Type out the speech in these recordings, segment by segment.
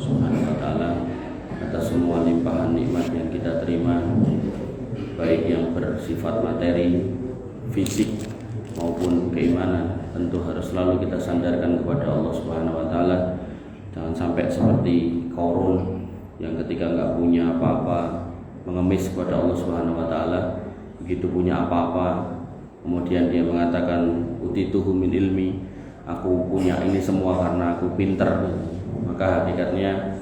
Subhanahu wa Ta'ala atas semua limpahan nikmat yang kita terima, baik yang bersifat materi, fisik maupun keimanan. Tentu harus selalu kita sandarkan kepada Allah Subhanahu wa Ta'ala. Jangan sampai seperti Qarun yang ketika nggak punya apa-apa mengemis kepada Allah Subhanahu wa Ta'ala. Begitu punya apa-apa, kemudian dia mengatakan utituhu min ilmi, aku punya ini semua karena aku pintar. Maka hakikatnya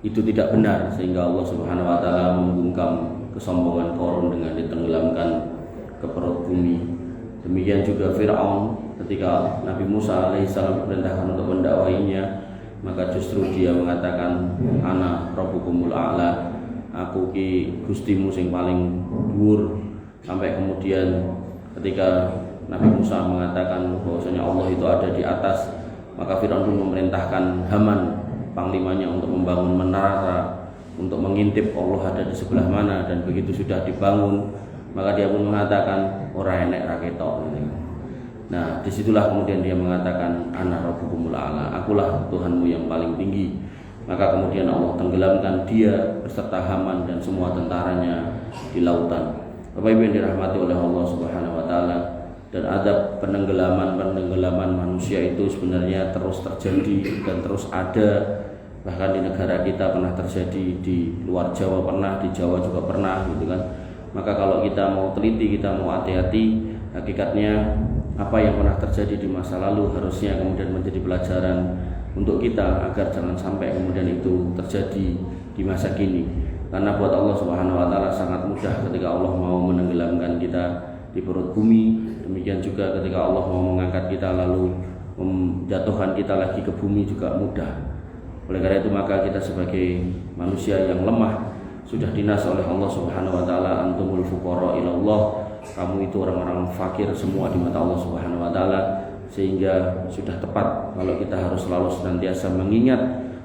itu tidak benar, sehingga Allah Subhanahu wa Ta'ala membungkam kesombongan Qarun dengan ditenggelamkan ke perut bumi. Demikian juga Fir'aun, ketika Nabi Musa alaihissalam diperintahkan untuk mendakwahinya, maka justru dia mengatakan ana rabbukumul a'la, aku ki gustimu sing paling dhuwur. Sampai kemudian ketika Nabi Musa mengatakan bahwasanya Allah itu ada di atas, maka Firaun pun memerintahkan Haman, panglimanya, untuk membangun menara untuk mengintip Allah ada di sebelah mana. Dan begitu sudah dibangun, maka dia pun mengatakan ora enek ra ketok. Nah, disitulah kemudian dia mengatakan ana rabbukumul a'la, akulah Tuhanmu yang paling tinggi. Maka kemudian Allah tenggelamkan dia beserta Haman dan semua tentaranya di lautan. Bapak Ibu yang dirahmati oleh Allah Subhanahu wa Ta'ala, dan adab penenggelaman manusia itu sebenarnya terus terjadi dan terus ada. Bahkan di negara kita pernah terjadi, di luar Jawa pernah, di Jawa juga pernah, gitu kan. Maka kalau kita mau teliti, kita mau hati-hati, hakikatnya apa yang pernah terjadi di masa lalu harusnya kemudian menjadi pelajaran untuk kita, agar jangan sampai kemudian itu terjadi di masa kini. Karena buat Allah Subhanahu wa Ta'ala sangat mudah ketika Allah mau menenggelamkan kita di perut bumi. Demikian juga ketika Allah mau mengangkat kita lalu menjatuhkan kita lagi ke bumi juga mudah. Oleh karena itu maka kita sebagai manusia yang lemah sudah dinas oleh Allah Subhanahu wa Ta'ala, antumul fuqara ilallah, kamu itu orang-orang fakir semua di mata Allah Subhanahu wa Ta'ala. Sehingga sudah tepat kalau kita harus selalu senantiasa mengingat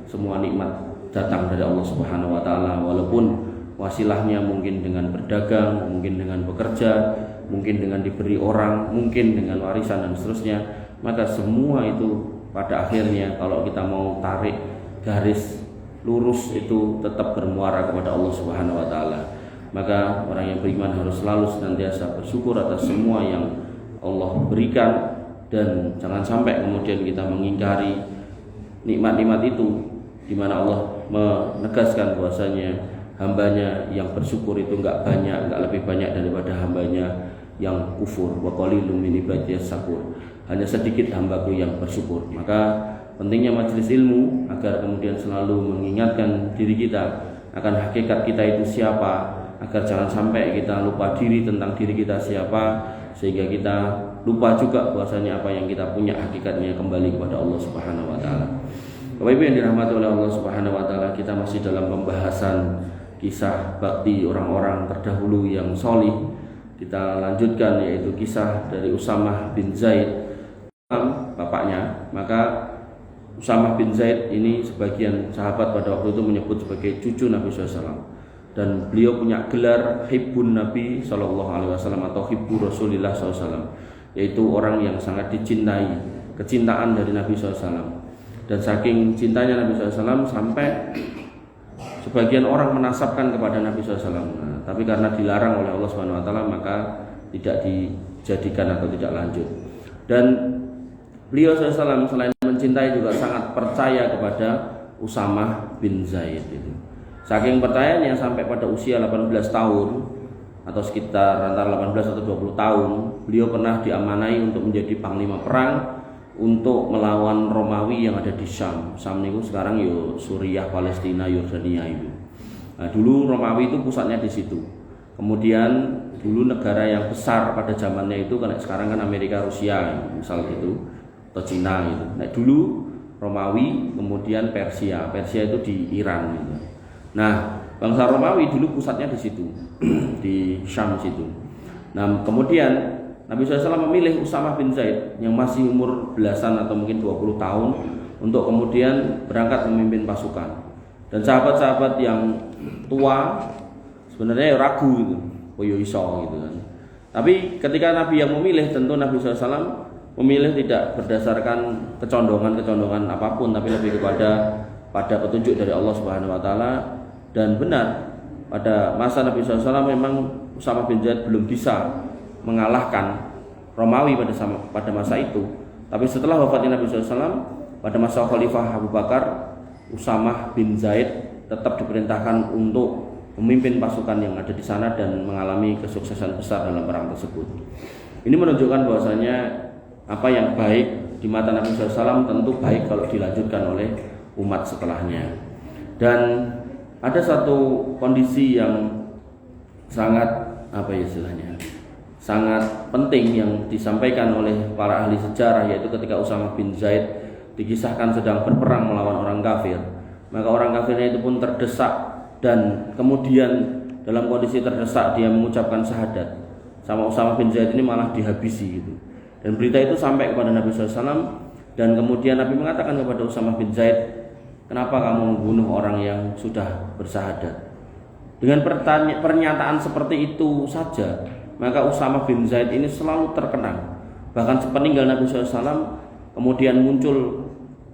semua nikmat datang dari Allah Subhanahu wa Ta'ala, walaupun wasilahnya mungkin dengan berdagang, mungkin dengan bekerja, mungkin dengan diberi orang, mungkin dengan warisan dan seterusnya. Maka semua itu pada akhirnya kalau kita mau tarik garis lurus itu tetap bermuara kepada Allah Subhanahu wa Ta'ala. Maka orang yang beriman harus selalu senantiasa bersyukur atas semua yang Allah berikan, dan jangan sampai kemudian kita mengingkari nikmat-nikmat itu, di mana Allah menegaskan bahwasanya hambanya yang bersyukur itu enggak banyak, enggak lebih banyak daripada hambanya yang kufur. Wa qalilum min ibadiyas syakur, hanya sedikit hambaku yang bersyukur. Maka pentingnya majelis ilmu agar kemudian selalu mengingatkan diri kita akan hakikat kita itu siapa, agar jangan sampai kita lupa diri tentang diri kita siapa, sehingga kita lupa juga bahwasanya apa yang kita punya hakikatnya kembali kepada Allah Subhanahu wa Ta'ala. Bapak Ibu yang dirahmati oleh Allah Subhanahu wa Ta'ala, kita masih dalam pembahasan kisah bakti orang-orang terdahulu yang solih. Kita lanjutkan, yaitu kisah dari Usamah bin Zaid, bapaknya. Maka Usamah bin Zaid ini sebagian sahabat pada waktu itu menyebut sebagai cucu Nabi SAW, dan beliau punya gelar Hibbun Nabi SAW atau Hibbu Rasulillah SAW, yaitu orang yang sangat dicintai, kecintaan dari Nabi SAW. Dan saking cintanya Nabi SAW sampai sebagian orang menasabkan kepada Nabi SAW. Nah, tapi karena dilarang oleh Allah Subhanahu wa Ta'ala, maka tidak dijadikan atau tidak lanjut. Dan beliau SAW selain mencintai juga sangat percaya kepada Usamah bin Zaid itu. Saking percayanya sampai pada usia 18 tahun atau sekitar antara 18 atau 20 tahun, beliau pernah diamanai untuk menjadi panglima perang untuk melawan Romawi yang ada di Syam. Syam itu sekarang yo Suriah, Palestina, Yordania itu. Nah, dulu Romawi itu pusatnya di situ. Kemudian dulu negara yang besar pada zamannya itu, karena sekarang kan Amerika, Rusia, misal gitu, atau Cina gitu. Nah, dulu Romawi, kemudian Persia. Persia itu di Iran gitu. Nah, bangsa Romawi dulu pusatnya di situ, di Syam situ. Nah, kemudian Nabi SAW memilih Usamah bin Zaid yang masih umur belasan atau mungkin 20 tahun untuk kemudian berangkat memimpin pasukan. Dan sahabat-sahabat yang tua sebenarnya ragu gitu, koyo iso gitu kan. Tapi ketika Nabi yang memilih, tentu Nabi SAW memilih tidak berdasarkan kecondongan-kecondongan apapun, tapi lebih kepada pada petunjuk dari Allah Subhanahu wa taala. Dan benar pada masa Nabi SAW memang Usamah bin Zaid belum bisa mengalahkan Romawi pada masa itu. Tapi setelah wafatnya Nabi SAW pada masa Khalifah Abu Bakar, Usamah bin Zaid tetap diperintahkan untuk memimpin pasukan yang ada di sana dan mengalami kesuksesan besar dalam perang tersebut. Ini menunjukkan bahwasanya apa yang baik di mata Nabi SAW tentu baik kalau dilanjutkan oleh umat setelahnya. Dan ada satu kondisi yang sangat sangat penting yang disampaikan oleh para ahli sejarah, yaitu ketika Usamah bin Zaid dikisahkan sedang berperang melawan orang kafir, maka orang kafirnya itu pun terdesak, dan kemudian dalam kondisi terdesak dia mengucapkan syahadat, sama Usamah bin Zaid ini malah dihabisi gitu. Dan berita itu sampai kepada Nabi SAW, dan kemudian Nabi mengatakan kepada Usamah bin Zaid, kenapa kamu membunuh orang yang sudah bersyahadat? Dengan pernyataan seperti itu saja, maka Usamah bin Zaid ini selalu terkenang. Bahkan sepeninggal Nabi SAW, kemudian muncul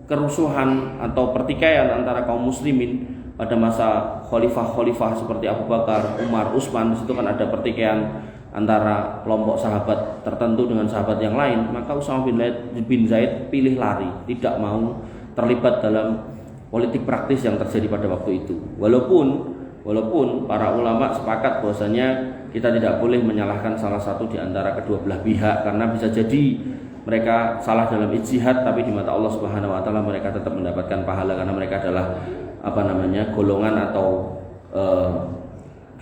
kerusuhan atau pertikaian antara kaum muslimin pada masa khalifah-khalifah seperti Abu Bakar, Umar, Utsman. Di situ kan ada pertikaian antara kelompok sahabat tertentu dengan sahabat yang lain. Maka Usamah bin Zaid pilih lari, tidak mau terlibat dalam politik praktis yang terjadi pada waktu itu. Walaupun para ulama sepakat bahwasanya kita tidak boleh menyalahkan salah satu di antara kedua belah pihak, karena bisa jadi mereka salah dalam ijtihad, tapi di mata Allah Subhanahu wa taala mereka tetap mendapatkan pahala karena mereka adalah golongan atau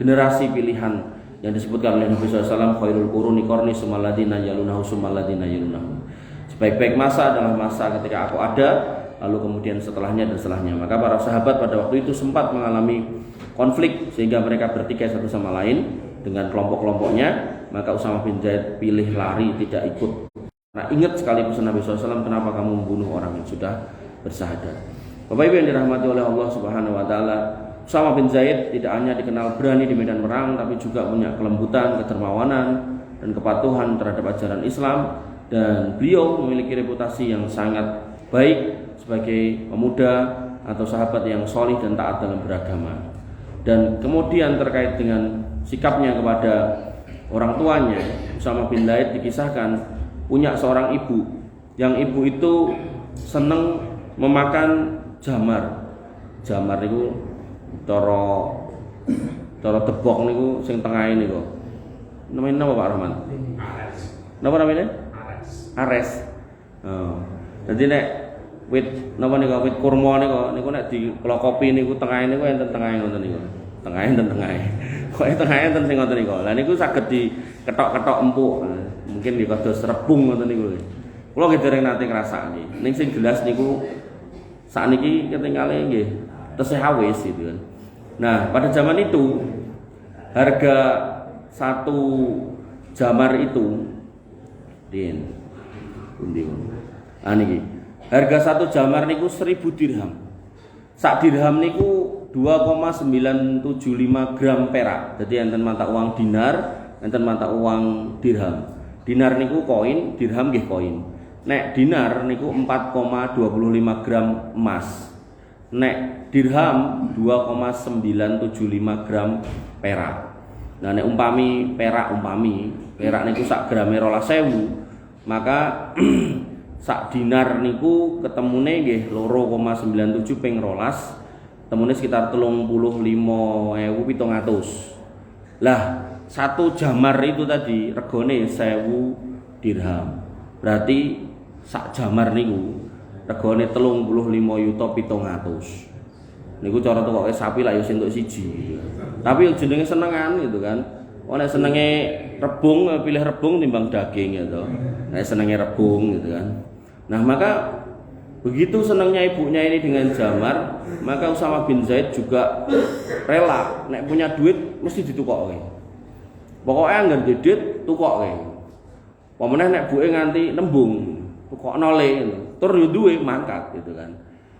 generasi pilihan yang disebutkan oleh Nabi SAW, khairul quruni qarni tsummal ladzina yalunahu tsummal ladzina yalunahu. Sebaik-baik masa adalah masa ketika aku ada, lalu kemudian setelahnya dan setelahnya. Maka para sahabat pada waktu itu sempat mengalami konflik sehingga mereka bertikai satu sama lain dengan kelompok-kelompoknya. Maka Usamah bin Zaid pilih lari, tidak ikut. Nah, ingat sekali pesan Nabi SAW, kenapa kamu membunuh orang yang sudah bersyahadat. Bapak Ibu yang dirahmati oleh Allah Subhanahu wa taala, Usamah bin Zaid tidak hanya dikenal berani di medan perang, tapi juga punya kelembutan, kedermawanan, dan kepatuhan terhadap ajaran Islam. Dan beliau memiliki reputasi yang sangat baik sebagai pemuda atau sahabat yang solih dan taat dalam beragama. Dan kemudian terkait dengan sikapnya kepada orang tuanya, Usamah bin Zaid dikisahkan punya seorang ibu, yang ibu itu seneng memakan jamar. Jamar niku cara tebok niku sing tengah ini kok. Namanya apa Pak Rahman? Ares. Napa namanya? Ares. Oh. Jadi nek wit napa niku wit kurma niku nek dikelokopi niku tengah niku enten tengah ngoten niku. Tengah enten tengah. Kok tengah enten sing ngoten niku. Lah niku saged diketok-ketok empuk. Mungkin di kados rebung ngoten niku. Kula nggih dereng nate ngrasakne. Ning sing gelas niku sakniki ketinggalan nggih tesih awis gitu kan. Nah, pada zaman itu harga satu jamar itu niki. Harga satu jamar niku 1000 dirham. Sak dirham niku 2,975 gram perak. Jadi enten mata uang dinar, enten mata uang dirham. Dinar niku koin, dirham nggih koin. Nek dinar niku 4,25 gram emas. Nek dirham 2,975 gram perak. Nah nek perak niku sak grame 12.000, maka sak dinar niku ketemune nggih 2,97 ping 12. Temune sekitar 35.700. Lah, satu jamar itu tadi regane 1000 dirham. Berarti sak jamar niku regane 35.700. Niku cara tukoke sapi lah ya entuk siji. Tapi jenenge senengan gitu kan. Nek senenge rebung, pilih rebung timbang daging gitu. Nek senenge rebung gitu kan. Nah, maka begitu senangnya ibunya ini dengan jamar, maka Usamah bin Zaid juga rela nek punya duit mesti ditukokke. Pokoknya anggar duit tukokke. Pemeneh nek buke nganti nembung, tukokno le, tur yo duwe mangkat gitu kan.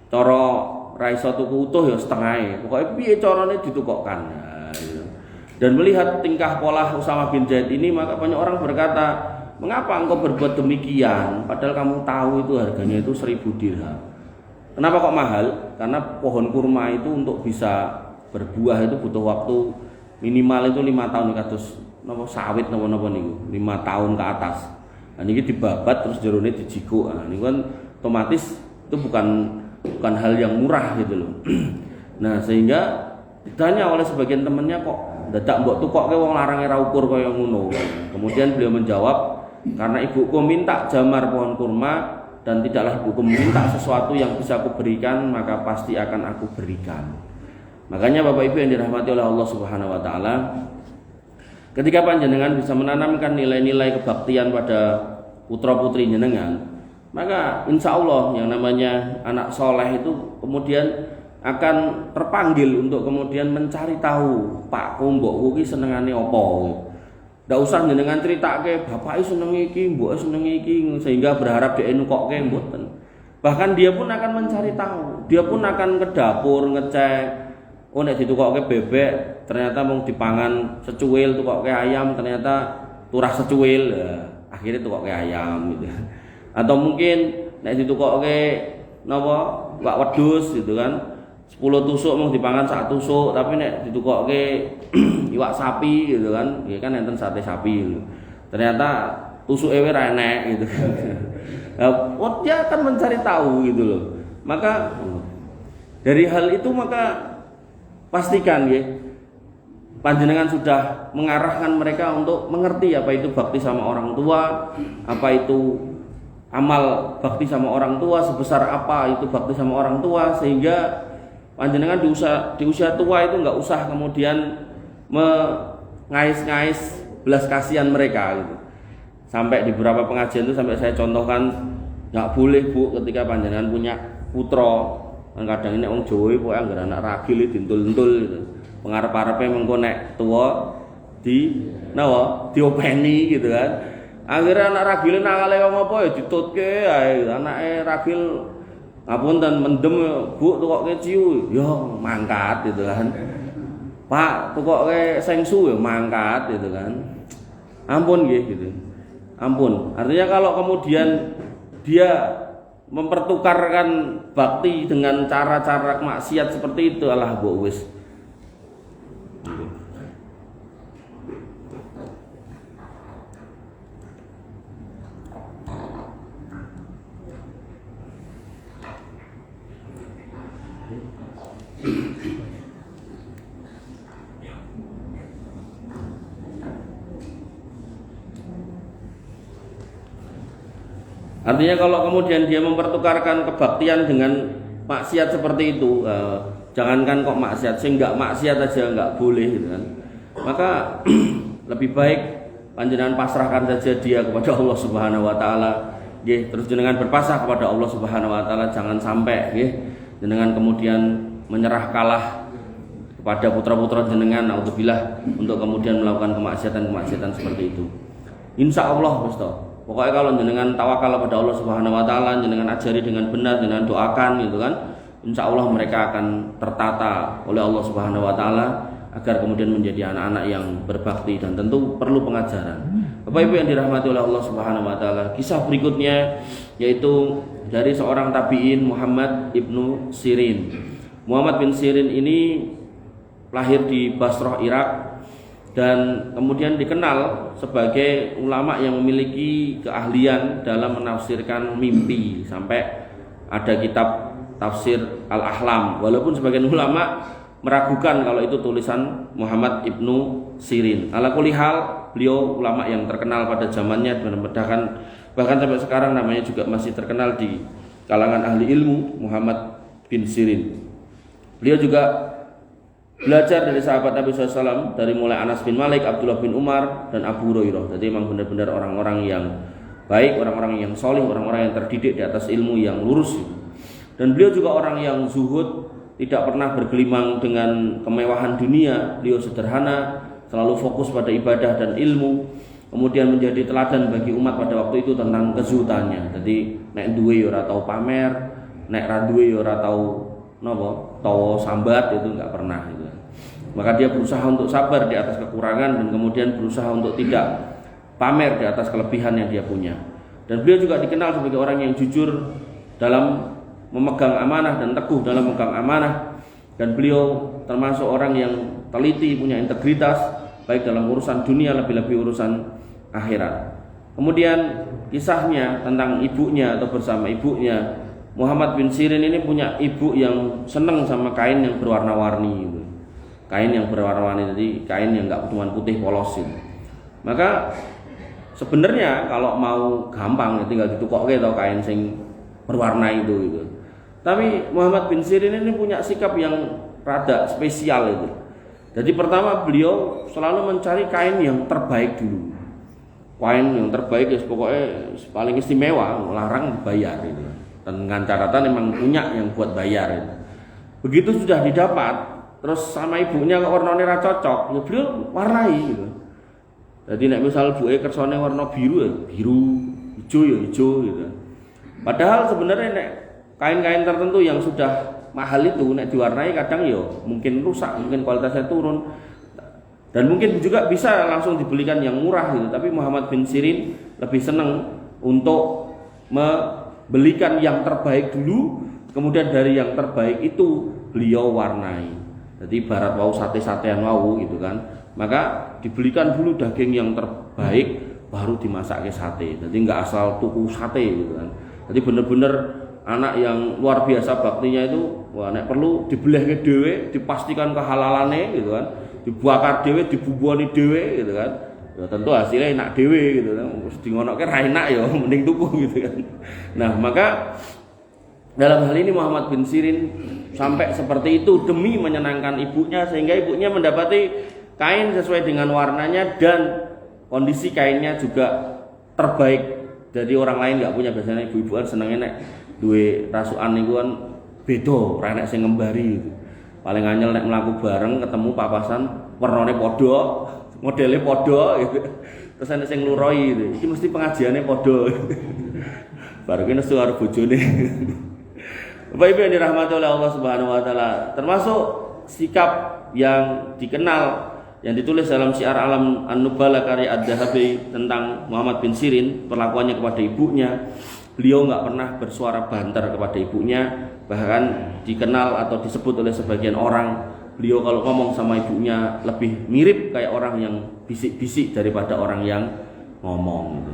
Cara ra iso tuku utuh ya setengahe. Pokoke piye carane ditukokkan. Nah, gitu. Dan melihat tingkah pola Usamah bin Zaid ini, maka banyak orang berkata, mengapa engkau berbuat demikian? Padahal kamu tahu itu harganya itu 1000 dirham. Kenapa kok mahal? Karena pohon kurma itu untuk bisa berbuah itu butuh waktu minimal itu 5 tahun kados napa sawit napa-napa niku 5 tahun ke atas. Nah niki dibabat terus jerone dijikuk. Nah niku kan otomatis itu bukan hal yang murah gitu loh. Nah sehingga ditanya oleh sebagian temannya kok dadak mbok tukokke wong larange ra ukur kaya ngono. Kemudian beliau menjawab, karena ibuku minta jamar pohon kurma dan tidaklah ibuku meminta sesuatu yang bisa aku berikan, maka pasti akan aku berikan. Makanya Bapak Ibu yang dirahmati oleh Allah Subhanahu wa taala, ketika panjenengan bisa menanamkan nilai-nilai kebaktian pada putra-putri jenengan, maka insya Allah yang namanya anak soleh itu kemudian akan terpanggil untuk kemudian mencari tahu Pak mbokku ki senengane apa. Ndak usah jenengan critake bapake seneng iki, mboke seneng iki sehingga berharap dhek nukokke mboten. Bahkan dia pun akan mencari tahu. Dia pun akan ke dapur ngecek. Oh nek ditukokke bebek, ternyata mung dipangan secuil, tukokke ayam ternyata turah secuil. Akhirnya tukokke ayam gitu. Atau mungkin nek ditukokke napa wak wedhus gitu kan. 10 tusuk mung dipangan 1 tusuk, tapi nek ditukokke iwak sapi gitu kan, ya kan enten sate sapi gitu. Ternyata tusuke ora enek gitu kan. Oh, dia akan mencari tahu gitu loh. Maka dari hal itu maka pastikan ya panjenengan sudah mengarahkan mereka untuk mengerti apa itu bakti sama orang tua, apa itu amal bakti sama orang tua, sebesar apa itu bakti sama orang tua, sehingga panjenengan di usia tua itu nggak usah kemudian mengais-ngais belas kasihan mereka gitu. Sampai di beberapa pengajian itu sampai saya contohkan, nggak boleh Bu ketika panjenengan punya putra, kan kadang ini wong Jawa pokoke anggere anak ragil dintul-entul gitu. Pengarep-arepe mengko nek tuwa diopeni gitu kan. Akhirnya anak ragile nakale wong apa ya ditutke ae, anake ragil ngapunten mendem Bu tukokke ciu, yo mangkat gitu kan. Pak tukokke sengsu ya mangkat gitu kan. Ampun nggih gitu. Ampun. Artinya kalau kemudian dia mempertukarkan bakti dengan cara-cara maksiat seperti itu, alah mbok wis. Artinya kalau kemudian dia mempertukarkan kebaktian dengan maksiat seperti itu, jangankan kok maksiat, sih nggak maksiat aja nggak boleh gitu kan. Maka lebih baik panjenengan pasrahkan saja dia kepada Allah Subhanahu wa taala. Nggih, terus jenengan berpasrah kepada Allah Subhanahu wa taala, jangan sampai nggih jenengan kemudian menyerah kalah kepada putra-putra jenengan naudzubillah untuk kemudian melakukan kemaksiatan-kemaksiatan seperti itu. Insya Allah Ustaz. Pokoknya kalau jenengan tawakal kepada Allah Subhanahu wa taala, jenengan ajari dengan benar, jenengan doakan gitu kan, insya Allah mereka akan tertata oleh Allah Subhanahu wa taala agar kemudian menjadi anak-anak yang berbakti, dan tentu perlu pengajaran. Bapak Ibu yang dirahmati oleh Allah Subhanahu wa taala, kisah berikutnya yaitu dari seorang tabi'in Muhammad ibnu Sirin. Muhammad bin Sirin ini lahir di Basrah, Irak, dan kemudian dikenal sebagai ulama yang memiliki keahlian dalam menafsirkan mimpi, sampai ada kitab tafsir Al-Ahlam, walaupun sebagian ulama meragukan kalau itu tulisan Muhammad ibnu Sirin. Ala kulli hal, beliau ulama yang terkenal pada zamannya, bahkan sampai sekarang namanya juga masih terkenal di kalangan ahli ilmu, Muhammad bin Sirin. Beliau juga belajar dari sahabat Nabi SAW, dari mulai Anas bin Malik, Abdullah bin Umar, dan Abu Hurairah. Jadi memang benar-benar orang-orang yang baik, orang-orang yang soleh, orang-orang yang terdidik di atas ilmu yang lurus. Dan beliau juga orang yang zuhud, tidak pernah bergelimang dengan kemewahan dunia. Beliau sederhana, selalu fokus pada ibadah dan ilmu. Kemudian menjadi teladan bagi umat pada waktu itu tentang kezuhudannya. Jadi nek duwe ora tau pamer, nek ra duwe ora tau napa tawa sambat, itu enggak pernah gitu. Maka dia berusaha untuk sabar di atas kekurangan, dan kemudian berusaha untuk tidak pamer di atas kelebihan yang dia punya. Dan beliau juga dikenal sebagai orang yang jujur dalam memegang amanah dan teguh dalam memegang amanah, dan beliau termasuk orang yang teliti, punya integritas baik dalam urusan dunia lebih-lebih urusan akhirat. Kemudian kisahnya tentang ibunya atau bersama ibunya, Muhammad bin Sirin ini punya ibu yang senang sama kain yang berwarna-warni gitu. Kain yang berwarna-warni, jadi kain yang enggak cuma putih polos gitu. Maka sebenarnya kalau mau gampang ya tinggal ditukokke to kain sing berwarna itu gitu. Tapi Muhammad bin Sirin ini punya sikap yang rada spesial itu. Jadi pertama beliau selalu mencari kain yang terbaik dulu. Kain yang terbaik ya pokoknya paling istimewa, larang bayar itu. Dan dengan catatan memang punya yang buat bayar itu. Begitu sudah didapat, terus sama ibunya warnanya ra cocok, ya beliau warnai gitu. Jadi nek misal buke kersane warna biru ya biru, hijau ya hijau gitu. Padahal sebenarnya nek kain-kain tertentu yang sudah mahal itu nek diwarnai kadang yo mungkin rusak, mungkin kualitasnya turun, dan mungkin juga bisa langsung dibelikan yang murah gitu. Tapi Muhammad bin Sirin lebih senang untuk membelikan yang terbaik dulu, kemudian dari yang terbaik itu beliau warnai. Jadi barat wau sate-satean wau gitu kan, maka dibelikan dulu daging yang terbaik baru dimasak ke sate. Jadi nggak asal tuku sate gitu kan. Jadi bener-bener anak yang luar biasa baktinya itu, wah nek perlu dibelehke dhewe, dipastikan kehalalane gitu kan, dibakar dhewe, dibubuani dhewe gitu kan. Ya tentu hasilnya enak dhewe gitu kan. Wis di ngonoke ra enak ya mending tuku gitu kan. Nah, maka dalam hal ini Muhammad bin Sirin sampai seperti itu demi menyenangkan ibunya, sehingga ibunya mendapati kain sesuai dengan warnanya dan kondisi kainnya juga terbaik. Jadi orang lain nggak punya, biasanya ibu-ibuan senengnya nek duwe rasukan niku kan beda, ora nek sing ngembari gitu. Paling anyel nek mlaku bareng ketemu papasan warnane padha, modele padha gitu. Terus ana sing ngluroi gitu. Iki mesti pengajiane padha. Baru ki nesu karo bojone. Bapak Ibu yang dirahmati oleh Allah Subhanahu wa taala, termasuk sikap yang dikenal yang ditulis dalam Syiar Alam An-Nubala karya Ad-Dahabi tentang Muhammad bin Sirin, perlakuannya kepada ibunya. Beliau nggak pernah bersuara banter kepada ibunya, bahkan dikenal atau disebut oleh sebagian orang, beliau kalau ngomong sama ibunya lebih mirip kayak orang yang bisik-bisik daripada orang yang ngomong gitu.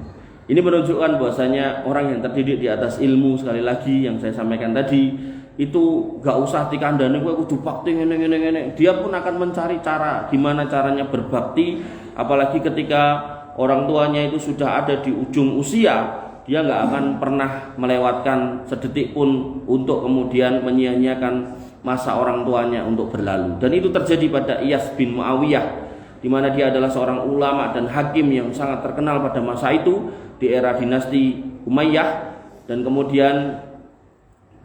Ini menunjukkan bahwasanya orang yang terdidik di atas ilmu, sekali lagi yang saya sampaikan tadi, itu gak usah dikandani kowe kudu bakti ngene. Dia pun akan mencari cara gimana caranya berbakti, apalagi ketika orang tuanya itu sudah ada di ujung usia, dia gak akan pernah melewatkan sedetik pun untuk kemudian menyia-nyiakan masa orang tuanya untuk berlalu. Dan itu terjadi pada Iyas bin Muawiyah, di mana dia adalah seorang ulama dan hakim yang sangat terkenal pada masa itu di era dinasti Umayyah. Dan kemudian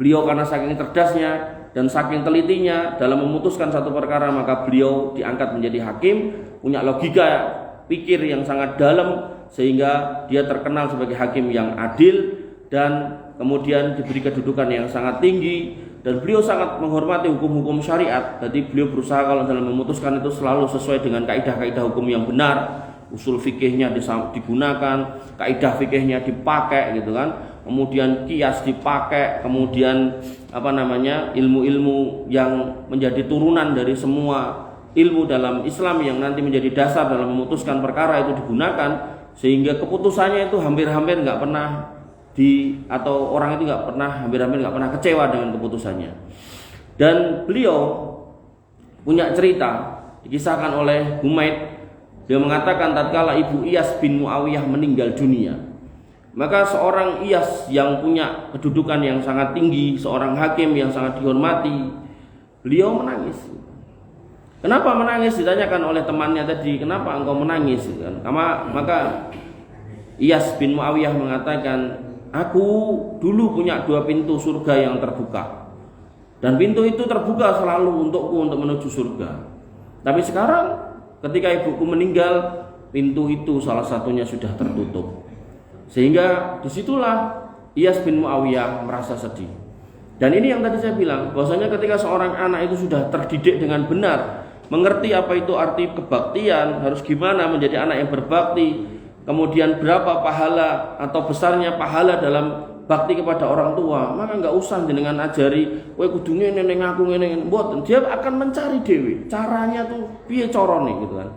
beliau karena saking cerdasnya dan saking telitinya dalam memutuskan satu perkara, maka beliau diangkat menjadi hakim, punya logika pikir yang sangat dalam, sehingga dia terkenal sebagai hakim yang adil dan kemudian diberi kedudukan yang sangat tinggi. Dan beliau sangat menghormati hukum-hukum syariat. Jadi beliau berusaha kalau dalam memutuskan itu selalu sesuai dengan kaidah-kaidah hukum yang benar. Usul fikihnya digunakan, kaidah fikihnya dipakai gitu kan. Kemudian kias dipakai, kemudian ilmu-ilmu yang menjadi turunan dari semua ilmu dalam Islam yang nanti menjadi dasar dalam memutuskan perkara itu digunakan, sehingga keputusannya itu hampir-hampir nggak pernah atau orang itu hampir-hampir nggak pernah kecewa dengan keputusannya. Dan beliau punya cerita dikisahkan oleh Humaid. Dia mengatakan tatkala ibu Iyas bin Muawiyah meninggal dunia, maka seorang Iyas yang punya kedudukan yang sangat tinggi, seorang hakim yang sangat dihormati, beliau menangis. Kenapa menangis? Ditanyakan oleh temannya tadi, kenapa engkau menangis? Maka Iyas bin Muawiyah mengatakan, aku dulu punya 2 pintu surga yang terbuka, dan pintu itu terbuka selalu untukku untuk menuju surga. Tapi sekarang ketika ibuku meninggal, pintu itu salah satunya sudah tertutup. Sehingga disitulah Iyas bin Muawiyah merasa sedih. Dan ini yang tadi saya bilang, bahwasanya ketika seorang anak itu sudah terdidik dengan benar, mengerti apa itu arti kebaktian, harus gimana menjadi anak yang berbakti, kemudian berapa pahala atau besarnya pahala dalam bakti kepada orang tua, maka nggak usah jenengan ajari kowe kudu ngene ning aku ngene mboten. Dia akan mencari dewi caranya tuh piye carane gitu kan.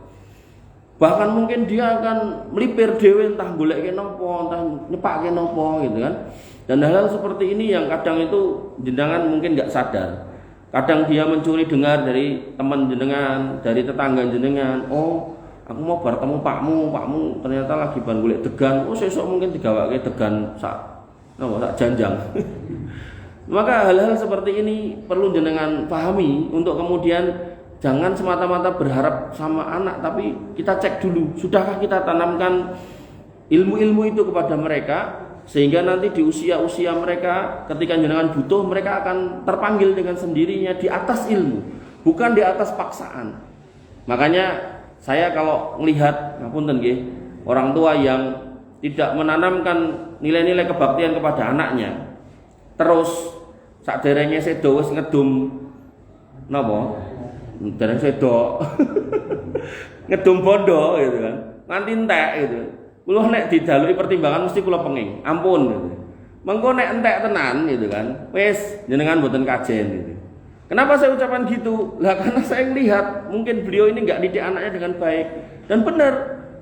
Bahkan mungkin dia akan melipir dewi entah goleke napa, entah nyepake napa gitu kan. Dan hal-hal seperti ini yang kadang itu jenengan mungkin nggak sadar. Kadang dia mencuri dengar dari teman jenengan, dari tetangga jenengan, oh aku mau bertemu pakmu ternyata lagi ban golek degan, oh sesuk mungkin digawake degan sak janjang. Maka hal-hal seperti ini perlu jenengan pahami untuk kemudian jangan semata-mata berharap sama anak, tapi kita cek dulu, sudahkah kita tanamkan ilmu-ilmu itu kepada mereka, sehingga nanti di usia-usia mereka ketika jenengan butuh, mereka akan terpanggil dengan sendirinya di atas ilmu, bukan di atas paksaan. Makanya saya kalau melihat ngapunten nggih, orang tua yang tidak menanamkan nilai-nilai kebaktian kepada anaknya, terus sakderenge sedo wis ngedum napa? Dereng sedo. Ngedum bondo gitu kan. Nganti entek gitu. Kula nek didaluki pertimbangan mesti kula penging. Ampun gitu. Mengko nek entek tenan gitu kan. Wis jenengan mboten kajen gitu. Kenapa saya ucapkan gitu? Lah karena saya melihat mungkin beliau ini enggak didik anaknya dengan baik. Dan benar,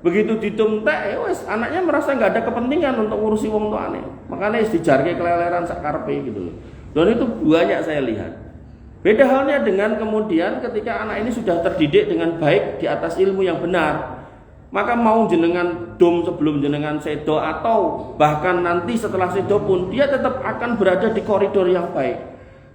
begitu ditumtek ya wis anaknya merasa enggak ada kepentingan untuk ngurusi wong tuane. Makanya wis dijarke keleleran sak karepe gitu loh. Dan itu banyak saya lihat. Beda halnya dengan kemudian ketika anak ini sudah terdidik dengan baik di atas ilmu yang benar. Maka mau jenengan dom sebelum jenengan sedo atau bahkan nanti setelah sedo pun dia tetap akan berada di koridor yang baik.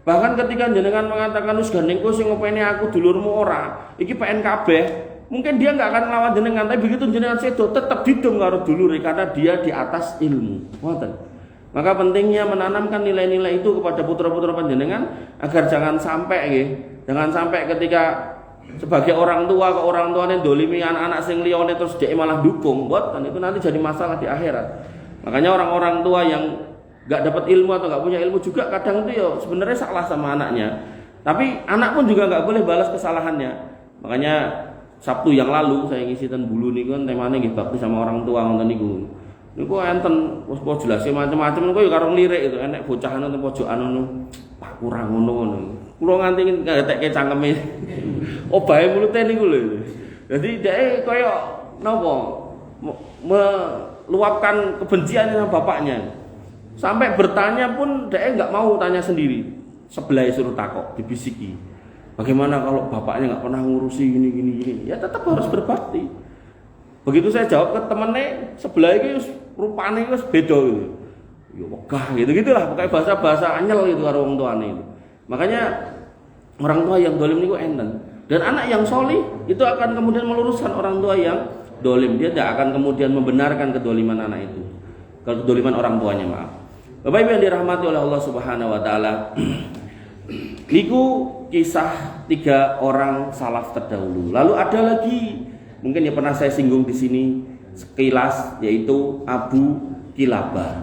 Bahkan ketika jenengan mengatakan wis gandengku sing ngopeni aku dulurmu ora, iki PN kabeh, mungkin dia enggak akan nglawan jenengan, tapi begitu jenengan sedo tetap didom karo dulure karena dia di atas ilmu. Ngoten. Maka pentingnya menanamkan nilai-nilai itu kepada putra-putra panjenengan agar jangan sampai ketika sebagai orang tua ke orang tuanya dolimi anak-anak sing liyane terus dia malah dukung, mboten, itu nanti jadi masalah di akhirat. Makanya orang-orang tua yang nggak dapat ilmu atau nggak punya ilmu juga kadang itu ya sebenarnya salah sama anaknya, tapi anak pun juga nggak boleh balas kesalahannya. Makanya Sabtu yang lalu saya ngisi ten bulu niku kan temane nggih bakti sama orang tua ngoten niku. Niku enten wis jelasé macam-macam niku ya karo ngelirik itu enek bocah nang pojokan ngono. Pak kurang ngono. Kula nganti ngetekke cangkeme. Obahe mulute niku lho. Dadi dhek kaya napa meluapkan kebencian sama bapaknya. Sampai bertanya pun dhek enggak mau tanya sendiri. Sebelah suruh takok, dibisiki. Bagaimana kalau bapaknya enggak pernah ngurusi gini. Ya tetap harus berbakti. Begitu saya jawab ke temennya sebelah itu rupane wis beda gitu. Ya wegah gitu-gitulah pakai bahasa-bahasa anyel gitu karo wong tuane itu. Makanya orang tua yang dolim niku enten. Dan anak yang solih itu akan kemudian meluruskan orang tua yang dolim. Dia tidak akan kemudian membenarkan kedoliman anak itu. Kedoliman orang tuanya, maaf. Bapak Ibu yang dirahmati oleh Allah Subhanahu wa taala. Niku kisah 3 orang salaf terdahulu. Lalu ada lagi mungkin yang pernah saya singgung di sini sekilas, yaitu Abu Kilabah.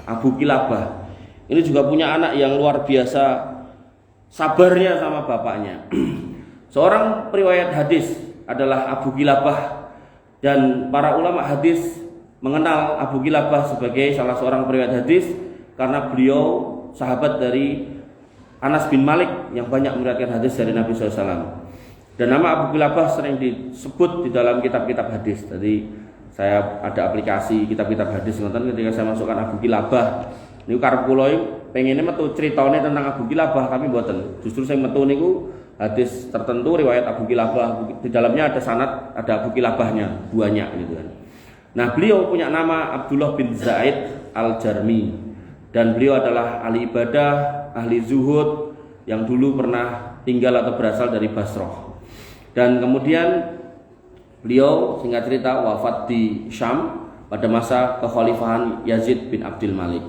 Abu Kilabah ini juga punya anak yang luar biasa sabarnya sama bapaknya. Seorang periwayat hadis adalah Abu Kilabah, dan para ulama hadis mengenal Abu Kilabah sebagai salah seorang periwayat hadis karena beliau sahabat dari Anas bin Malik yang banyak meriwayatkan hadis dari Nabi SAW. Dan nama Abu Kilabah sering disebut di dalam kitab-kitab hadis. Jadi saya ada aplikasi kitab-kitab hadis ngoten, ketika saya masukkan Abu Kilabah niku karep kula pengene metu critane tentang Abu Kilabah, tapi mboten. Justru saya metu niku hadis tertentu riwayat Abu Kilabah, di dalamnya ada sanad, ada Abu Kilabahnya banyak gitu kan. Nah, beliau punya nama Abdullah bin Zaid Al-Jarmi, dan beliau adalah ahli ibadah, ahli zuhud yang dulu pernah tinggal atau berasal dari Basrah. Dan kemudian beliau singkat cerita wafat di Syam pada masa kekhalifahan Yazid bin Abdul Malik.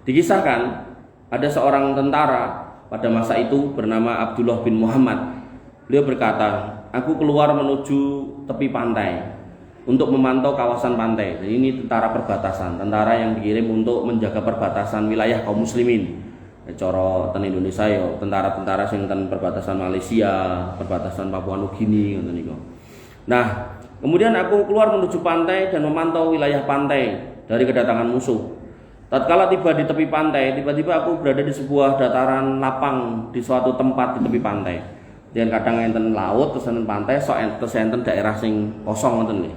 Dikisahkan ada seorang tentara pada masa itu bernama Abdullah bin Muhammad. Beliau berkata, aku keluar menuju tepi pantai untuk memantau kawasan pantai. Jadi ini tentara perbatasan, tentara yang dikirim untuk menjaga perbatasan wilayah kaum muslimin. Coro ten Indonesia yo tentara-tentara sing ten perbatasan Malaysia, perbatasan Papua Nugini ngoten niku. Nah, kemudian aku keluar menuju pantai dan memantau wilayah pantai dari kedatangan musuh. Tatkala tiba di tepi pantai, tiba-tiba aku berada di sebuah dataran lapang di suatu tempat di tepi pantai. Dan kadang enten laut, terus enten pantai, terus enten daerah sing kosong ngoten nggih.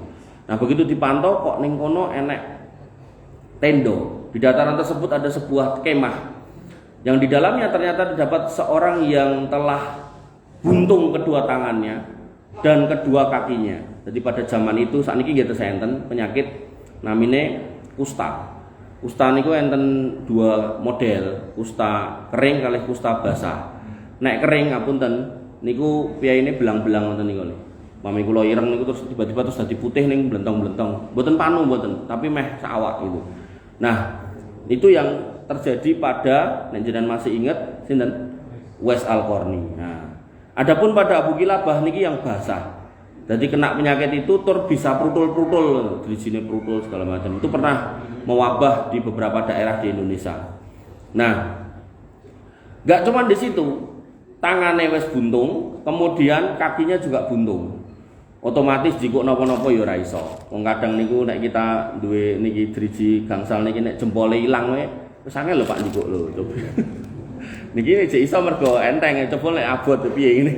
Nah, begitu dipantau kok ning kono enek tendo. Di dataran tersebut ada sebuah kemah yang di dalamnya ternyata terdapat seorang yang telah buntung kedua tangannya dan kedua kakinya. Jadi pada zaman itu saat ini nggih enten penyakit namine kusta. Kusta niku enten dua model, kusta kering kalih kusta basah. Nek kering ngapunten niku piyaine belang-belang ngoten niku. Mami kula ireng niku terus tiba-tiba terus dadi putih ning blentong-blentong. Mboten panu mboten, tapi meh sawak gitu. Nah, itu yang terjadi pada nek jenengan masih ingat sinten? Uwais Al-Qarni. Nah, adapun pada Abu Kilabah niki yang basah. Jadi kena penyakit itu tur bisa prutul-prutul, drijine prutul segala macam. Itu pernah mewabah di beberapa daerah di Indonesia. Nah, nggak cuma di situ, tangannya wes buntung, kemudian kakinya juga buntung. Otomatis jika nopo-nopo ya ora iso. Wong kadang niku nek kita duwe niki driji gangsal niki nek jempole ilang wae wis angel lho Pak njikuk lho. Niki jek iso mergo enteng, coba nek abot piye ngene.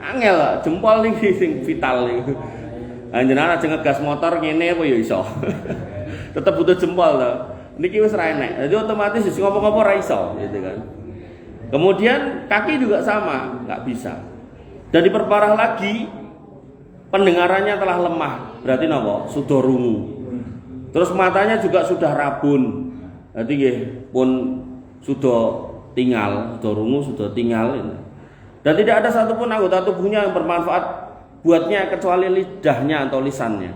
Angel jempol niki sing vital niku. Anjenengan aja ngegas motor ngene apa ya iso. Tetep butuh jempol to. Niki wis ra enek. Jadi otomatis sing ngopo-ngopo ra iso gitu kan. Kemudian kaki juga sama, nggak bisa. Dan diperparah lagi pendengarannya telah lemah. Berarti napa? Sudah rungu. Terus matanya juga sudah rabun. Jadi nggih pun sudah tinggal, sudah rungu, sudah tinggal. Dan tidak ada satupun anggota tubuhnya yang bermanfaat buatnya kecuali lidahnya atau lisannya.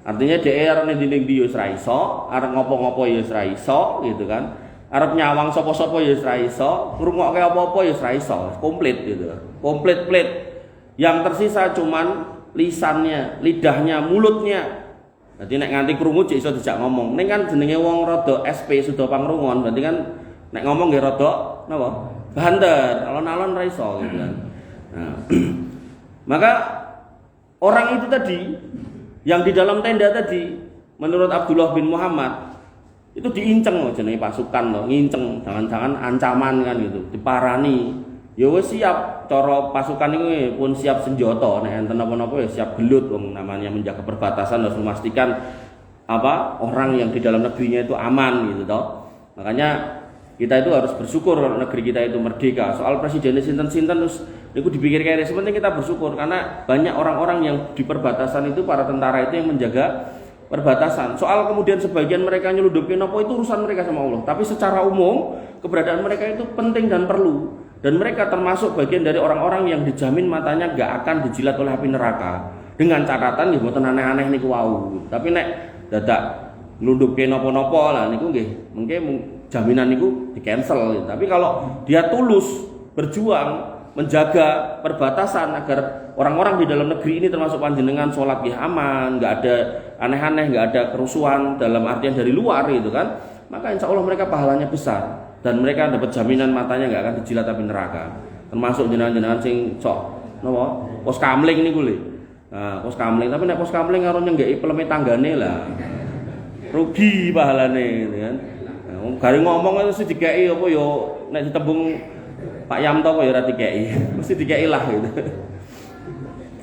Artinya dia arep ndinding ndi yo ora iso, arep ngopo-ngopo yo ora iso gitu kan. Arep nyawang sapa-sapa yo ora iso, ngrungokke apa-apa yo ora iso, komplit gitu. Komplit plit. Yang tersisa cuman lisannya, lidahnya, mulutnya. Jadi nek nganti krungu jek iso dijak ngomong. Ning kan jenenge wong rada SP sudah pangrungon, berarti kan nek ngomong nggih rada napa? Banter, alon-alon ra iso gitu kan. Nah, maka orang itu tadi yang di dalam tenda tadi menurut Abdullah bin Muhammad itu diinceng loh jenenge pasukan loh, nginceng, jangan-jangan ancaman kan gitu, diparani. Ya wis siap cara pasukan ini pun siap senjata nek enten napa-napa ya siap gelut wong namanya menjaga perbatasan harus memastikan apa orang yang di dalam negerinya itu aman gitu toh. Makanya kita itu harus bersyukur negeri kita itu merdeka. Soal presidennya sinten-sinten terus niku dipikir kayak sepenting kita bersyukur karena banyak orang-orang yang di perbatasan itu para tentara itu yang menjaga perbatasan. Soal kemudian sebagian mereka nyeludupin apa itu urusan mereka sama Allah. Tapi secara umum keberadaan mereka itu penting dan perlu. Dan mereka termasuk bagian dari orang-orang yang dijamin matanya gak akan dijilat oleh api neraka. Dengan catatan nggih mboten aneh-aneh niku wau. Tapi nek dadak nglundupke napa-napa lah niku nggih mengke jaminan niku di-cancel gitu. Tapi kalau dia tulus berjuang menjaga perbatasan agar orang-orang di dalam negeri ini termasuk panjenengan sholat nggih aman, nggak ada aneh-aneh, nggak ada kerusuhan dalam artian dari luar gitu kan, maka insya Allah mereka pahalanya besar dan mereka dapat jaminan matanya nggak akan dijilat api neraka. Termasuk jenengan-jenengan sing sok napa pos kamling niku lho. Nah, pos kamling tapi nek pos kamling karo nyenggeki peleme tanggane lah. Rugi pahalane gitu kan. Gari ngomong itu mesti dikei apa yo nek ditembung Pak Yamto apa ya ora dikei. Mesti dikei lah gitu.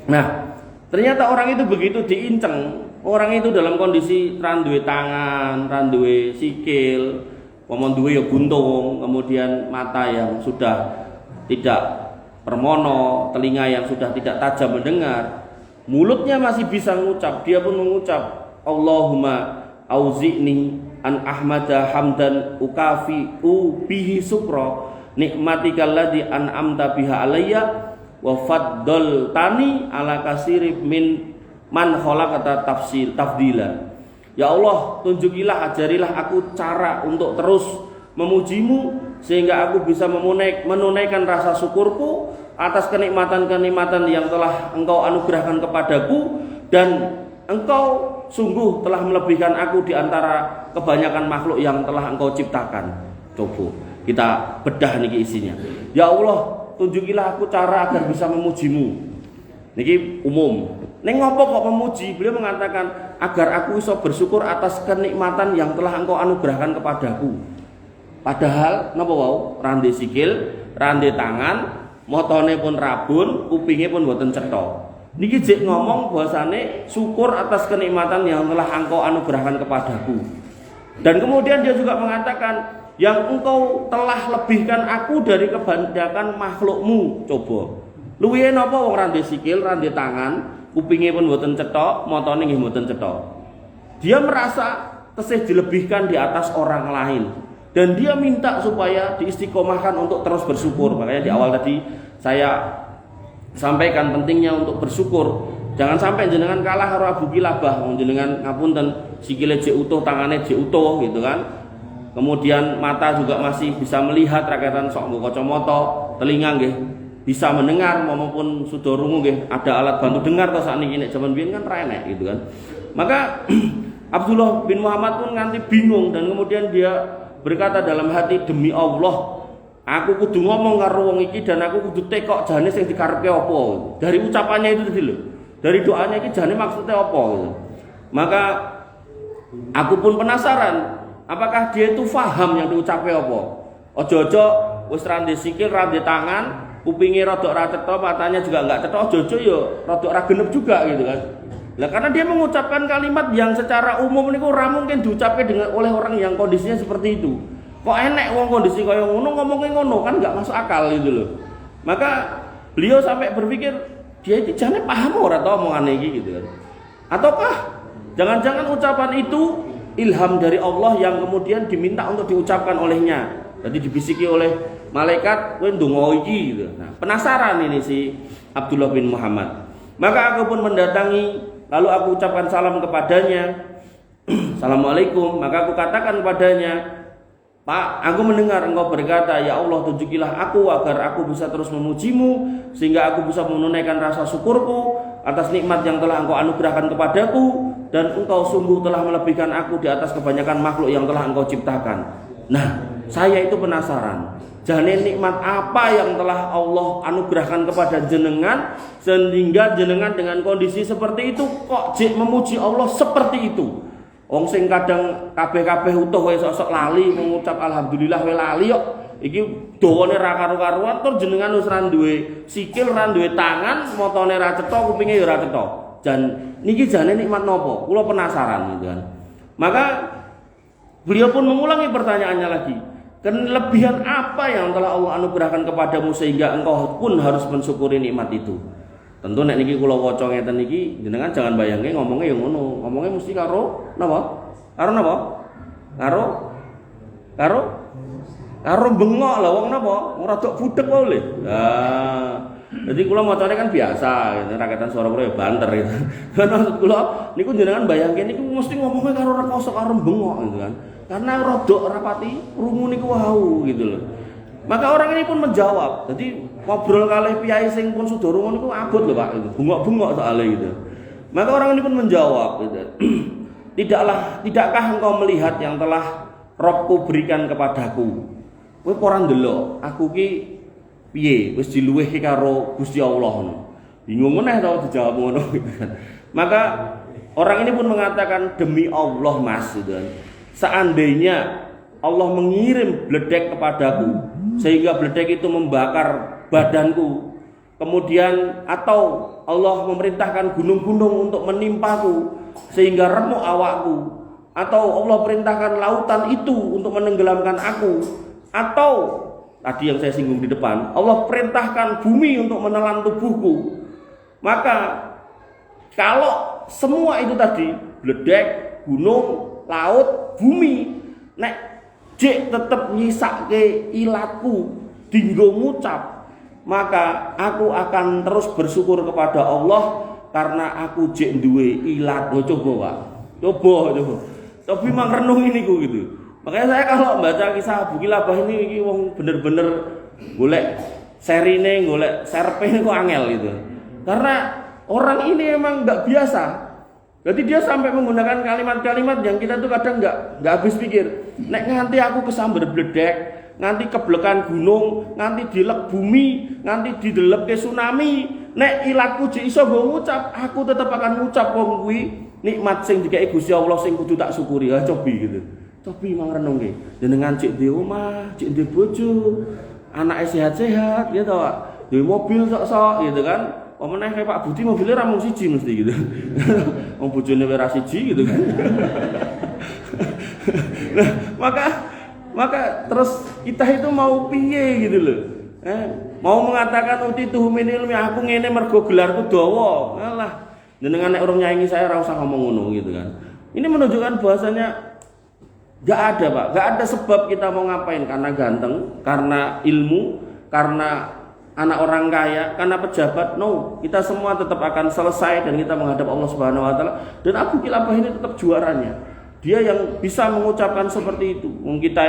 Nah, ternyata orang itu begitu diinceng, orang itu dalam kondisi ra duwe tangan, ra duwe sikil, pomon duwe ya buntung, kemudian mata yang sudah tidak permono, telinga yang sudah tidak tajam mendengar, mulutnya masih bisa mengucap, dia pun mengucap Allahumma auzi'ni an ahmada hamdan ukafi bihi sukra nikmatikal ladzi an'amta biha alayya wa faddal tani ala kasiri min man khalaqata tafdila. Ya Allah, tunjukilah, ajarilah aku cara untuk terus memujimu sehingga aku bisa menunaikan rasa syukurku atas kenikmatan-kenikmatan yang telah Engkau anugerahkan kepadaku, dan Engkau sungguh telah melebihkan aku di antara kebanyakan makhluk yang telah Engkau ciptakan. Coba kita bedah niki isinya. Ya Allah, tunjukilah aku cara agar bisa memujimu. Niki umum. Neng ngopo kok memuji? Beliau mengatakan agar aku bisa bersyukur atas kenikmatan yang telah engkau anugerahkan kepadaku. Padahal napa wau? Rande sikil, rande tangan, motone pun rabun, kupinge pun boten cetha. Niki jek ngomong bahasane syukur atas kenikmatan yang telah engkau anugerahkan kepadaku. Dan kemudian dia juga mengatakan yang engkau telah lebihkan aku dari kebanyakan makhlukmu. Coba luwihe napa wong rande sikil, rande tangan, kupinge pun mboten cetha, matane nggih mboten cetha. Dia merasa tesih dilebihkan di atas orang lain dan dia minta supaya diistiqomahkan untuk terus bersyukur. Makanya di awal tadi saya sampaikan pentingnya untuk bersyukur. Jangan sampai jenengan kalah karo Abu Kilabah, jenengan ngapunten sikile jek utuh, tangane jek utuh gitu kan. Kemudian mata juga masih bisa melihat rakyatan sok nggo kacamata, telinga nggih bisa mendengar maupun sudah rungu nggih ada alat bantu dengar to sakniki nek jaman biyen kan ra enek gitu kan. Maka Abdullah bin Muhammad pun nganti bingung dan kemudian dia berkata dalam hati, demi Allah aku kudu ngomong karo wong iki dan aku kudu tekok jane sing dikarepe apa. Dari ucapannya itu tadi lho. Dari doanya iki jane maksudnya apa gitu. Maka aku pun penasaran apakah dia itu faham yang diucapkan apa? Ojo-ojo wis rande sikil, rande tangan, kupinge rodok ra cetha, matanya juga enggak cetha, ojo-ojo yo rodok ra genep juga gitu kan. Lah karena dia mengucapkan kalimat yang secara umum niku ora mungkin diucapkan dengan oleh orang yang kondisinya seperti itu. Kok enek wong kondisi kaya ngono ngomongnya ngono kan enggak masuk akal gitu loh. Maka beliau sampai berpikir dia iki jane paham ora to omongane iki gitu kan. Ataukah jangan-jangan ucapan itu ilham dari Allah yang kemudian diminta untuk diucapkan olehnya. Jadi dibisiki oleh malaikat, kowe ndonga iki gitu. Nah, penasaran ini si Abdullah bin Muhammad. Maka aku pun mendatangi, lalu aku ucapkan salam kepadanya. Assalamualaikum. Maka aku katakan kepadanya, Pak, aku mendengar engkau berkata, ya Allah tunjukilah aku agar aku bisa terus memujimu sehingga aku bisa menunaikan rasa syukurku atas nikmat yang telah engkau anugerahkan kepadaku dan engkau sungguh telah melebihkan aku di atas kebanyakan makhluk yang telah engkau ciptakan. Nah, saya itu penasaran, jane nikmat apa yang telah Allah anugerahkan kepada jenengan sehingga jenengan dengan kondisi seperti itu kok jek memuji Allah seperti itu. Wong sing kadang kabeh-kabeh utuh wae sok-sok lali mengucap alhamdulillah wae lali kok. Iki dawane ra karo-karuan tur jenengan wis ra duwe sikil, ra duwe tangan, matane ra cetha, kupinge ya ra cetha. Jan niki jane nikmat napa? Kula penasaran gitu kan. Maka beliau pun mengulangi pertanyaannya lagi. Kelebihan apa yang telah Allah anugerahkan kepadamu sehingga engkau pun harus mensyukuri nikmat itu? Tentu nek niki kula waca ngeten niki jenengan jangan bayangke ngomongnya yang ngono. Ngomongnya mesti karo napa? Karo napa? Karo bengok lah wong napa? Ora dok budek wae lho. Nah, jadi kula macane kan biasa gitu. Rakyatan Surabaya ya banter gitu. Kan maksud kula niku jenengan bayangke niku mesti ngomongnya karo rekoso karo bengok gitu kan. Karena rodok rapati rungu niku wau gitu loh. Maka orang ini pun menjawab. Jadi ngobrol kalih piyai sing pun sudah rungu niku abot lho Pak gitu. Bengok-bengok soalnya gitu. Maka orang ini pun menjawab gitu. Tidakkah engkau melihat yang telah Robku berikan kepadaku? Kowe ora ndelok aku ki piye wis diluwehi karo Gusti Allah ngono. Bingung meneh to dijawab ngono gitu kan. Maka orang ini pun mengatakan demi Allah Mas gitu kan. Seandainya Allah mengirim bledek kepadaku sehingga bledek itu membakar badanku, kemudian atau Allah memerintahkan gunung-gunung untuk menimpaku sehingga remuk awakku, atau Allah perintahkan lautan itu untuk menenggelamkan aku, atau tadi yang saya singgung di depan Allah perintahkan bumi untuk menelan tubuhku, maka kalau semua itu tadi bledek, gunung, laut, bumi nek jek tetep nyisake ilatku dinggo ngucap, maka aku akan terus bersyukur kepada Allah karena aku jek duwe ilat. Coba Pak, coba tapi mang renung ini gitu. Makanya saya kalau baca kisah Abu Kilabah ini wong bener-bener golek serine, golek serpe kok angel gitu. Karena orang ini emang nggak biasa. Jadi dia sampai menggunakan kalimat-kalimat yang kita tuh kadang nggak habis pikir. Nek nganti aku kesambar bledek, nganti keblekan gunung, nganti dilek bumi, nganti didelep ke tsunami, Nek ilatku jek iso nggo ngucap, aku tetep akan ngucap wong kuwi nikmat sing dikai Gusti Allah sing kudu tak syukuri. Ha cobi gitu. Cobi mang renungke. Jenengan cek duwe omah, cek duwe bojo, anake sehat-sehat ya to, duwe mobil sok-sok gitu kan. Pemenang kayak Pak Budi mobilnya ramung siji mesti gitu. Wong bojone ora siji gitu kan. Nah, maka terus kita itu mau piye gitu loh. Mau mengatakan utitu min ilmi aku ngene mergo gelarku dawa. Alah, jenengan nek urung nyaingi saya ora usah ngomong ngono gitu kan. Ini menunjukkan bahwasanya enggak ada, Pak. Enggak ada sebab kita mau ngapain karena ganteng, karena ilmu, karena anak orang kaya, karena pejabat. No, kita semua tetap akan selesai dan kita menghadap Allah Subhanahu wa taala. Dan Abu Kilabah ini tetap juaranya. Dia yang bisa mengucapkan seperti itu. Kita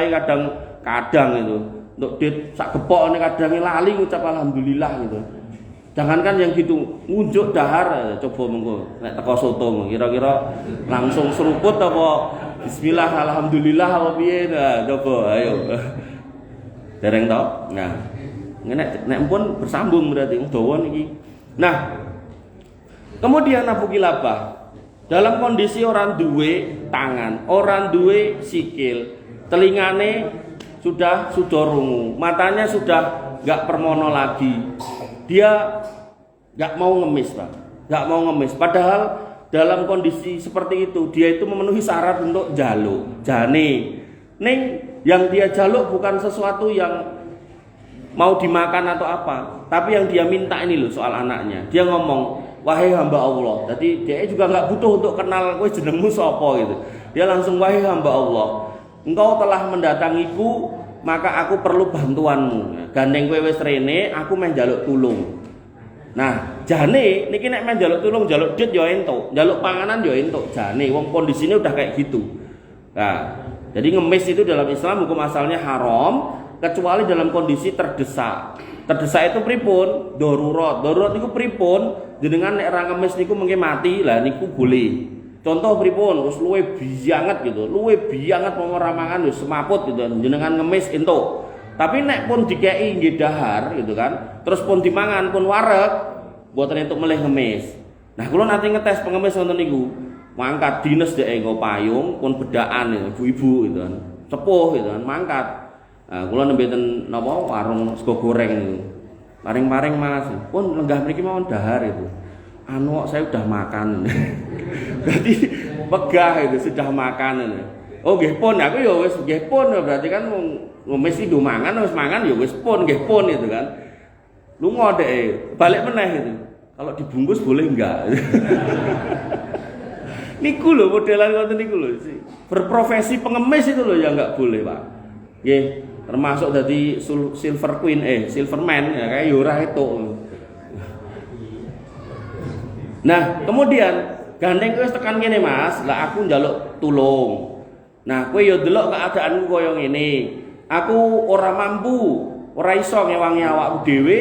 kadang itu untuk dit sak gepok kadang lali ngucap alhamdulillah gitu. Jangankan yang gitu, ngunjuk dahar coba mengko nek teko soto kira-kira langsung seruput apa bismillah alhamdulillah apa piye nah coba ayo. Dereng to? Nah, nek pun bersambung berarti dawa niki. Nah, kemudian Abu Kilabah dalam kondisi orang duwe tangan, orang duwe sikil, telingane sudah rungu, matanya sudah enggak permono lagi. Dia enggak mau ngemis, Pak. Enggak mau ngemis. Padahal dalam kondisi seperti itu dia itu memenuhi syarat untuk jaluk. Jane. Ning yang dia jaluk bukan sesuatu yang mau dimakan atau apa, tapi yang dia minta ini loh soal anaknya. Dia ngomong, wahai hamba Allah. Jadi dia juga nggak butuh untuk kenal kowe jenengmu sapa gitu. Dia langsung, wahai hamba Allah, engkau telah mendatangiku, maka aku perlu bantuanmu. Gandeng kowe wis rene, aku meh njaluk tulung. Nah, jane niki nek meh njaluk tulung, njaluk dit ya entuk, njaluk panganan ya entuk. Jane wong kondisine udah kayak gitu. Nah, jadi ngemis itu dalam Islam hukum asalnya haram kecuali dalam kondisi terdesak. Terdesak itu pripun? Darurat. Darurat niku pripun? Jenengan nek ra ngemis niku mengke mati, lah niku boleh. Contoh pripun? Wis luwe bianget gitu. Luwe bianget wong ora mangan wis semaput gitu. Jenengan ngemis entuk. Tapi nek pun dikei nggih dahar gitu kan. Terus pun dimangan pun wareg, mboten entuk melih ngemis. Nah, kula nate ngetes pengemis wonten niku. Mangkat dinas dhek nggo payung pun bedaan ibu-ibu gitu kan. Sepuh gitu kan mangkat. Nah, kula nembe ten napa warung sego goreng niku. Paring-paring Mas, pun lenggah mriki mawon dahar itu. Anu saya udah makan. Berarti pegah itu sudah makan. Oh nggih pun aku ya wis nggih pun berarti kan mesti do mangan wis mangan ya wis pun nggih pun itu kan. Lunga dek balik meneh itu. Kalau dibungkus boleh enggak? Niku lho modelan ngoten niku lho. Berprofesi pengemis itu lho yang enggak boleh, Pak. Nggih, termasuk dadi silver queen silverman ya kayak ora itu. Nah, kemudian gandeng kowe tekan kene Mas, lah aku njaluk tulung. Nah, kowe yo delok keadaanku koyo ngene. Aku ora mampu, ora iso ngewangi awakku dhewe,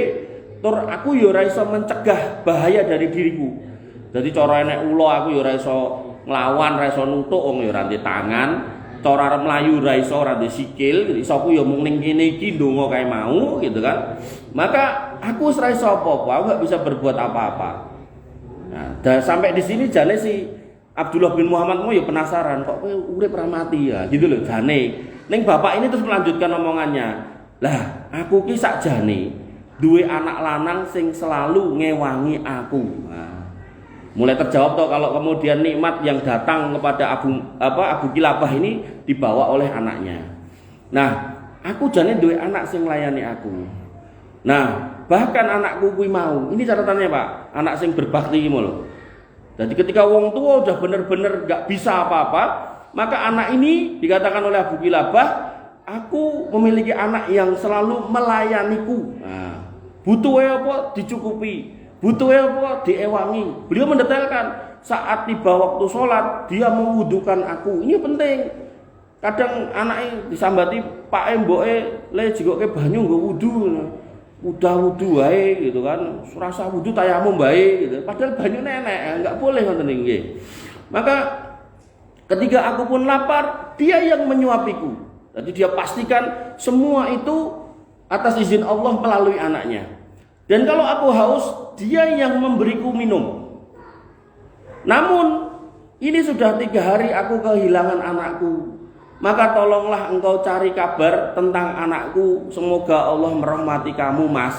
tur aku yo ora iso mencegah bahaya dari diriku. Jadi cara enek ula aku yo ora iso nglawan, ora iso nutuk wong yo ora ndek tangan, cara arep mlayu ora iso, ora ndek sikil, iso aku yo mung ning kene iki ndonga kae mau gitu kan. Maka aku ora iso apa-apa, aku gak bisa berbuat apa-apa. Nah, dan sampai di sini jane si Abdullah bin Muhammad mau ya penasaran kok kowe urip ra mati ya gitu loh jane. Ning bapak ini terus melanjutkan omongannya. Lah, aku ki sakjane duwe anak lanang sing selalu ngewangi aku. Nah, mulai terjawab toh kalau kemudian nikmat yang datang kepada Abu Kilabah ini dibawa oleh anaknya. Nah, aku jane duwe anak sing nglayani aku. Nah, bahkan anakku kuwi mau. Ini catatannya, Pak. Anak sing berbakti iki lho. Jadi ketika wong tua udah bener-bener gak bisa apa-apa, maka anak ini dikatakan oleh Abu Kilabah, aku memiliki anak yang selalu melayaniku. Nah, butuh apa dicukupi, butuh apa diewangi. Beliau mendetailkan saat tiba waktu sholat dia mewudukan aku. Ini penting. Kadang anaknya disambati Pak Mboke le jigoke banyu nggo wudu. Udah wudu wae gitu kan, rasa wudu tayamum bae gitu. Padahal banyu nenek, enggak boleh ngoten nggih. Maka ketika aku pun lapar, dia yang menyuapiku. Jadi dia pastikan semua itu atas izin Allah melalui anaknya. Dan kalau aku haus, dia yang memberiku minum. Namun ini sudah 3 hari aku kehilangan anakku. Maka tolonglah engkau cari kabar tentang anakku. Semoga Allah merahmati kamu, Mas.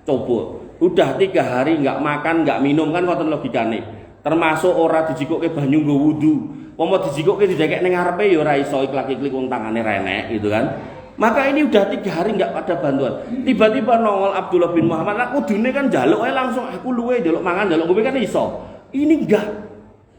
Coba, udah 3 hari nggak makan, nggak minum, kan ngoten logikane. Termasuk ora dijikokke banyu nggo wudu. Pomo dijikokke didekek ning ngarepe ya ora iso iklik-iklik wong tangane renek gitu kan. Maka ini udah 3 hari nggak ada bantuan. Tiba-tiba nongol Abdullah bin Muhammad. Aku kudune kan jaluk langsung aku luwe jaluk mangan jaluk kowe kan iso. Ini enggak.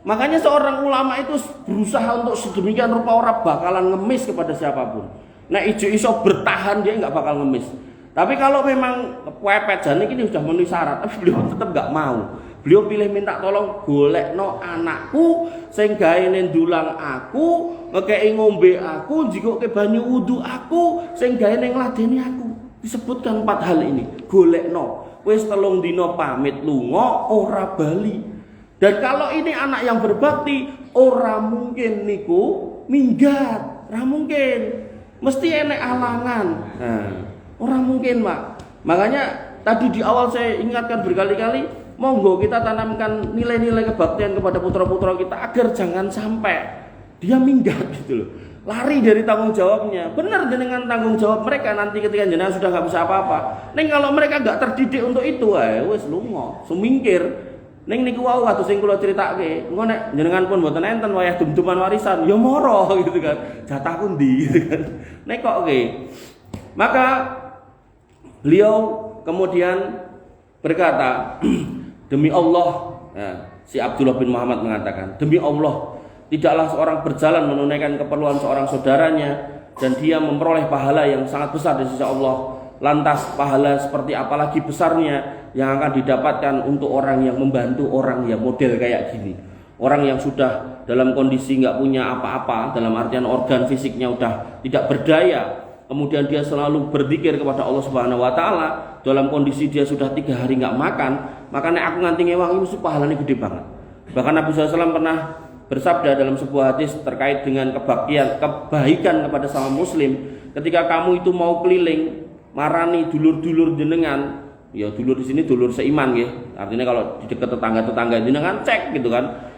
Makanya seorang ulama itu berusaha untuk sedemikian rupa orang bakalan ngemis kepada siapapun. Nah iso bertahan dia nggak bakal ngemis. Tapi kalau memang kepepet jane ini sudah memenuhi syarat, tapi beliau tetap nggak mau. Beliau pilih minta tolong golekno anakku sing gawe ndulang aku, ngekeki ngombe aku, njikokke banyu wudu aku, sing gawe ngladeni aku. Disebutkan 4 hal ini. Golekno. Wis 3 dina pamit lunga ora bali. Dan kalau ini anak yang berbakti, ora mungkin niku minggat, ora mungkin. Mesti enek alangan. Nah, ora mungkin, Pak. Makanya tadi di awal saya ingatkan berkali-kali, monggo kita tanamkan nilai-nilai kebaktian kepada putra-putra kita agar jangan sampai dia minggat gitu loh. Lari dari tanggung jawabnya. Benar dengan tanggung jawab mereka nanti ketika jenengan sudah nggak bisa apa-apa. Neng kalau mereka nggak terdidik untuk itu, wes lunga, sumingkir. Neng niku wau kados sing kula critakake. Engko nek jenengan pun mboten enten wayah dum-duman warisan, ya moro gitu kan. Jatahku ndi gitu kan. Nek kok maka beliau kemudian berkata, demi Allah, ya, si Abdullah bin Muhammad mengatakan, demi Allah, tidaklah seorang berjalan menunaikan keperluan seorang saudaranya dan dia memperoleh pahala yang sangat besar di sisi Allah. Lantas pahala seperti apalagi besarnya yang akan didapatkan untuk orang yang membantu orang yang model kayak gini. Orang yang sudah dalam kondisi nggak punya apa-apa, dalam artian organ fisiknya udah tidak berdaya, kemudian dia selalu berzikir kepada Allah Subhanahu Wa Taala dalam kondisi dia sudah 3 hari nggak makan, makanya aku nganti ngewang ini pahalanya gede banget. Bahkan Nabi SAW pernah bersabda dalam sebuah hadis terkait dengan kebaikan kepada sama muslim, ketika kamu itu mau keliling marani dulur-dulur jenengan, ya dulur di sini dulur seiman ya. Artinya kalau di dekat tetangga-tetangga jenengan cek gitu kan.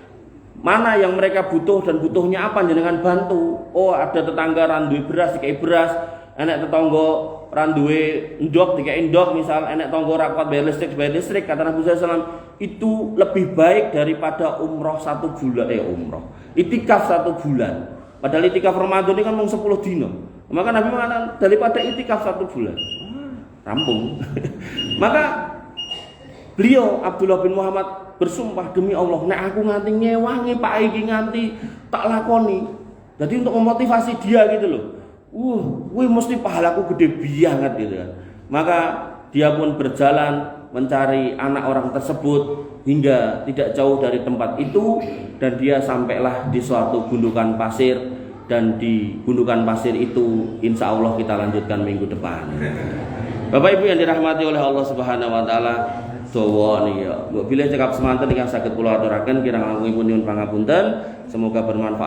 Mana yang mereka butuh dan butuhnya apa jenengan bantu. Oh, ada tetangga randuwe beras dikai beras, enek tetangga randuwe ndok dikai ndok, misal enek tangga ora kuat bayar listrik, kata Nabi SAW, itu lebih baik daripada umroh 1 bulan itikaf 1 bulan. Padahal itikaf Ramadan ini kan mau 10 dino. Maka Nabi mengatakan daripada itikaf 1 bulan. Rampung. Maka beliau Abdullah bin Muhammad bersumpah demi Allah, nek aku nganti ngewangi Pak iki nganti tak lakoni. Jadi untuk memotivasi dia gitu loh. Wih mesti pahalaku gede banget gitu kan. Maka dia pun berjalan mencari anak orang tersebut hingga tidak jauh dari tempat itu, dan dia sampailah di suatu gundukan pasir. Dan di gundukan pasir itu insya Allah kita lanjutkan minggu depan. Bapak Ibu yang dirahmati oleh Allah Subhanahu Wa Taala, dawa nih ya, mbok bilih cekap semanten ingkang saged kula aturaken kirang langkungipun nyuwun pangapunten, semoga bermanfaat.